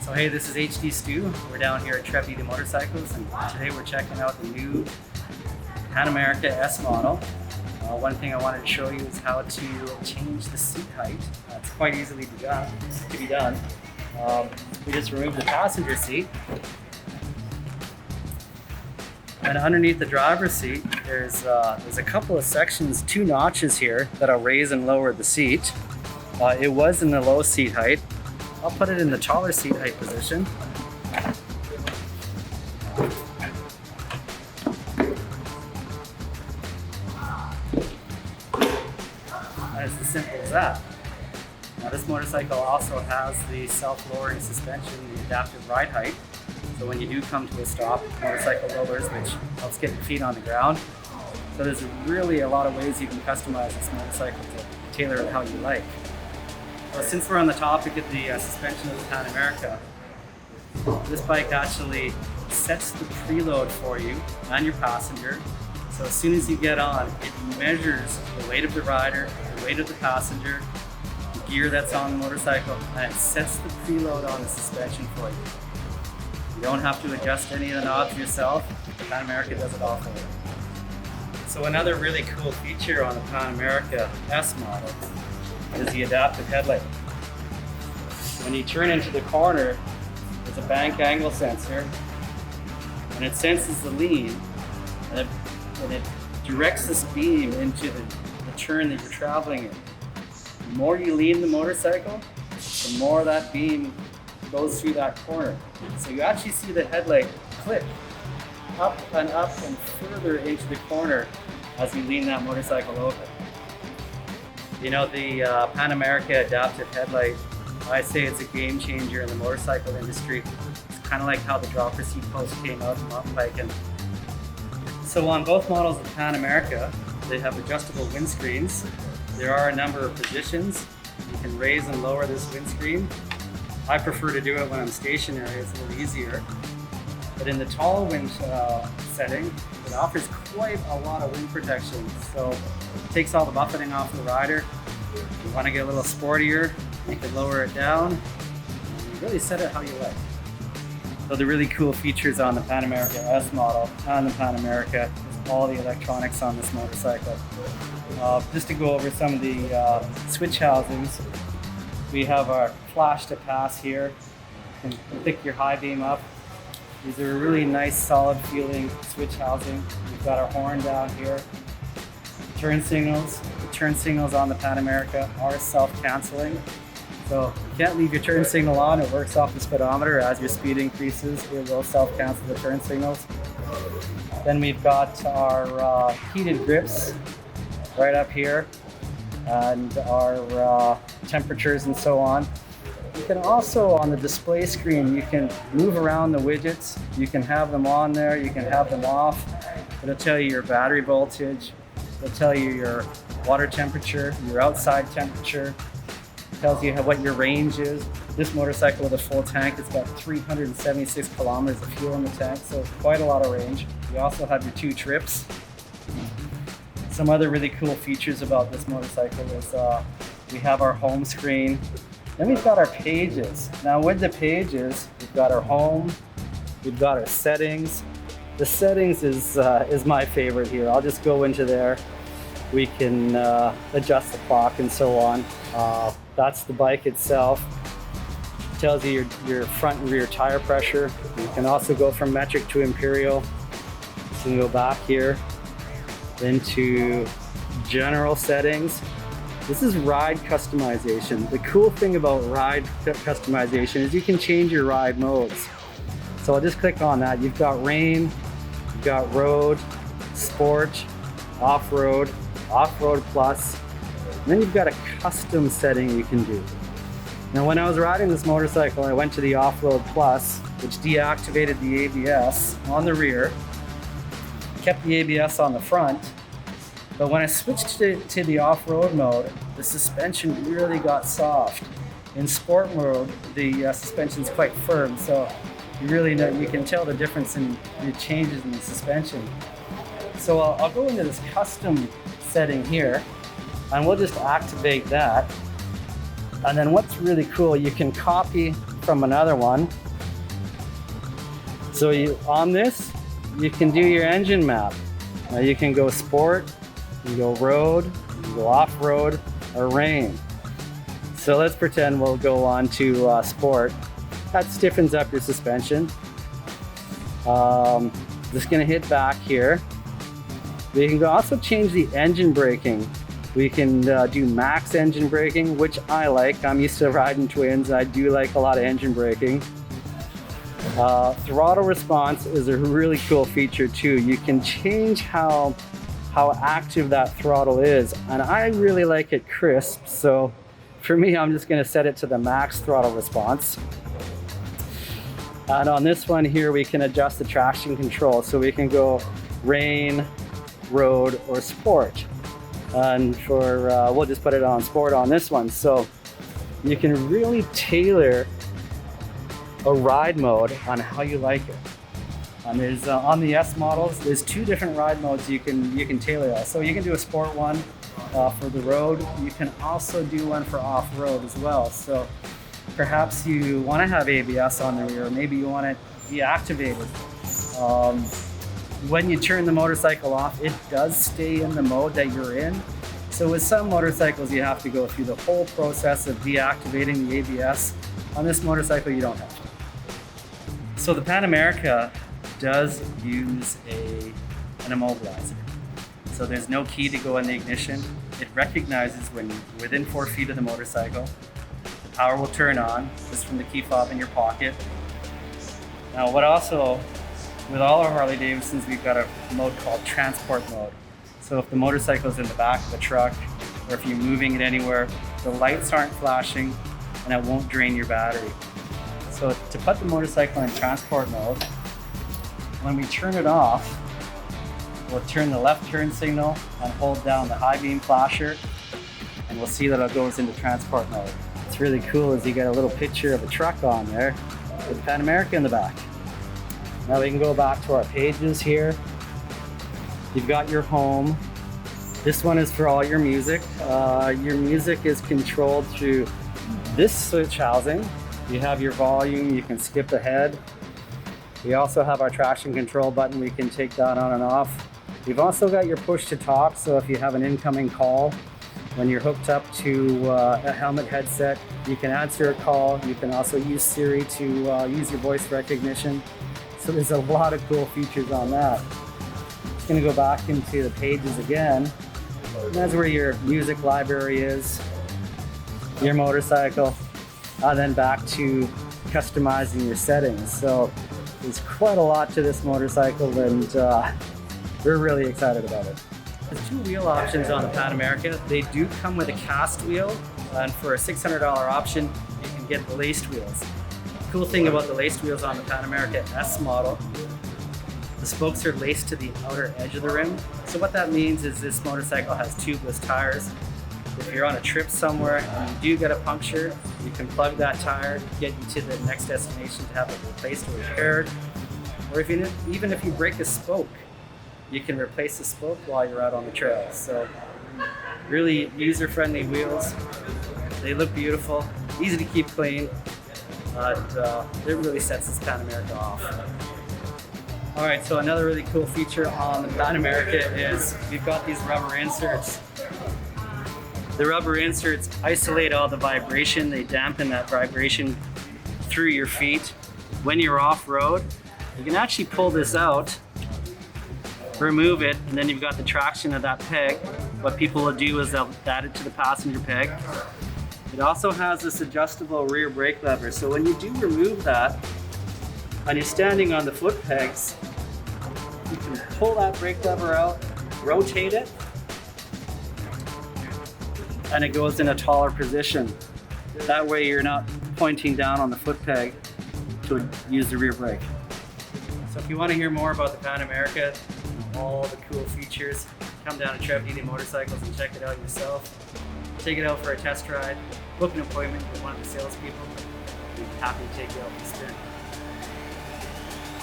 So hey, this is H-D Stu. We're down here at Trev Motorcycles, and today we're checking out the new Pan America S model. One thing I wanted to show you is how to change the seat height. It's quite easily to be done. We just remove the passenger seat, and underneath the driver's seat, there's a couple of sections, 2 notches here that'll raise and lower the seat. It was in the low seat height. I'll put it in the taller seat height position. And it's as simple as that. Now this motorcycle also has the self-lowering suspension, the adaptive ride height. So when you do come to a stop, the motorcycle lowers, which helps get your feet on the ground. So there's really a lot of ways you can customize this motorcycle to tailor it how you like. Well, since we're on the topic of the suspension of the Pan America, this bike actually sets the preload for you and your passenger. So as soon as you get on, it measures the weight of the rider, the weight of the passenger, the gear that's on the motorcycle, and it sets the preload on the suspension for you. You don't have to adjust any of the knobs yourself. The Pan America does it all for you. So another really cool feature on the Pan America S model is the adaptive headlight. When you turn into the corner, there's a bank angle sensor, and it senses the lean, and it directs this beam into the turn that you're traveling in. The more you lean the motorcycle, the more that beam goes through that corner. So you actually see the headlight click up and further into the corner as you lean that motorcycle over. You know, the Pan America adaptive headlight, I say it's a game changer in the motorcycle industry. It's kind of like how the dropper seat post came out in mountain biking. So on both models of Pan America, they have adjustable windscreens. There are a number of positions. You can raise and lower this windscreen. I prefer to do it when I'm stationary, it's a little easier. But in the tall wind setting, it offers quite a lot of wind protection. So it takes all the buffeting off the rider. If you want to get a little sportier, you can lower it down. And you really set it how you like. So the really cool features on the Pan America S model and the Pan America is all the electronics on this motorcycle. Just to go over some of the switch housings, we have our flash to pass here. You can pick your high beam up. These are really nice, solid feeling switch housing. We've got our horn down here. Turn signals. The turn signals on the Pan America are self-canceling. So you can't leave your turn signal on. It works off the speedometer. As your speed increases, it will self-cancel the turn signals. Then we've got our heated grips right up here, and our temperatures and so on. You can also, on the display screen, you can move around the widgets. You can have them on there, you can have them off. It'll tell you your battery voltage. It'll tell you your water temperature, your outside temperature. It tells you what your range is. This motorcycle with a full tank, it's got 376 kilometers of fuel in the tank, so it's quite a lot of range. You also have your 2 trips. Some other really cool features about this motorcycle is we have our home screen. Then we've got our pages. Now with the pages, we've got our home, we've got our settings. The settings is my favorite here. I'll just go into there. We can adjust the clock and so on. That's the bike itself. It tells you your front and rear tire pressure. You can also go from metric to imperial. You can go back here into general settings. This is ride customization. The cool thing about ride customization is you can change your ride modes. So I'll just click on that. You've got rain, you've got road, sport, off-road, off-road plus, and then you've got a custom setting you can do. Now when I was riding this motorcycle, I went to the off-road plus, which deactivated the ABS on the rear, kept the ABS on the front. But when I switched to the off-road mode, the suspension really got soft. In sport mode, the suspension's quite firm, so you can tell the difference in the changes in the suspension. So I'll go into this custom setting here, and we'll just activate that. And then what's really cool, you can copy from another one. So on this, you can do your engine map. You can go sport, you can go road, you can go off-road, or rain. So let's pretend we'll go on to sport. That stiffens up your suspension. Just gonna hit back here. We can also change the engine braking. We can do max engine braking, which I like. I'm used to riding twins. I do like a lot of engine braking. Throttle response is a really cool feature too. You can change how active that throttle is, and I really like it crisp. So for me, I'm just gonna set it to the max throttle response. And on this one here, we can adjust the traction control. So we can go rain, road, or sport. And we'll just put it on sport on this one. So you can really tailor a ride mode on how you like it. And there's on the S models, there's 2 different ride modes you can tailor that. So you can do a sport one for the road. You can also do one for off-road as well. So perhaps you want to have ABS on the rear, maybe you want it deactivated. When you turn the motorcycle off, it does stay in the mode that you're in. So with some motorcycles, you have to go through the whole process of deactivating the ABS. On this motorcycle, you don't have to. So the Pan America does use an immobilizer. So there's no key to go in the ignition. It recognizes when you're within 4 feet of the motorcycle. The power will turn on just from the key fob in your pocket. Now with all our Harley-Davidsons, we've got a mode called transport mode. So if the motorcycle is in the back of the truck, or if you're moving it anywhere, the lights aren't flashing and it won't drain your battery. So to put the motorcycle in transport mode, when we turn it off, we'll turn the left turn signal and hold down the high beam flasher, and we'll see that it goes into transport mode. What's really cool is you get a little picture of a truck on there with Pan America in the back. Now we can go back to our pages here. You've got your home. This one is for all your music. Your music is controlled through this switch housing. You have your volume, you can skip ahead. We also have our traction control button. We can take that on and off. We've also got your push to talk. So if you have an incoming call, when you're hooked up to a helmet headset, you can answer a call. You can also use Siri to use your voice recognition. So there's a lot of cool features on that. Just gonna go back into the pages again. And that's where your music library is, your motorcycle, and then back to customizing your settings. So there's quite a lot to this motorcycle, and we're really excited about it. There's 2 wheel options on the Pan America. They do come with a cast wheel, and for a $600 option, you can get the laced wheels. The cool thing about the laced wheels on the Pan America S model, the spokes are laced to the outer edge of the rim. So what that means is this motorcycle has tubeless tires. If you're on a trip somewhere and you do get a puncture, you can plug that tire, get you to the next destination to have it replaced or repaired. Or even if you break a spoke, you can replace the spoke while you're out on the trail. So really user-friendly wheels. They look beautiful, easy to keep clean, but it really sets this Pan America off. All right, so another really cool feature on the Pan America is we've got these rubber inserts. The rubber inserts isolate all the vibration. They dampen that vibration through your feet. When you're off-road, you can actually pull this out, remove it, and then you've got the traction of that peg. What people will do is they'll add it to the passenger peg. It also has this adjustable rear brake lever. So when you do remove that, and you're standing on the foot pegs, you can pull that brake lever out, rotate it, and it goes in a taller position. That way you're not pointing down on the foot peg to use the rear brake. So if you want to hear more about the Pan America, all the cool features, come down to Trev Deeley Motorcycles and check it out yourself. Take it out for a test ride, book an appointment with one of the salespeople. We'd be happy to take you out for a spin.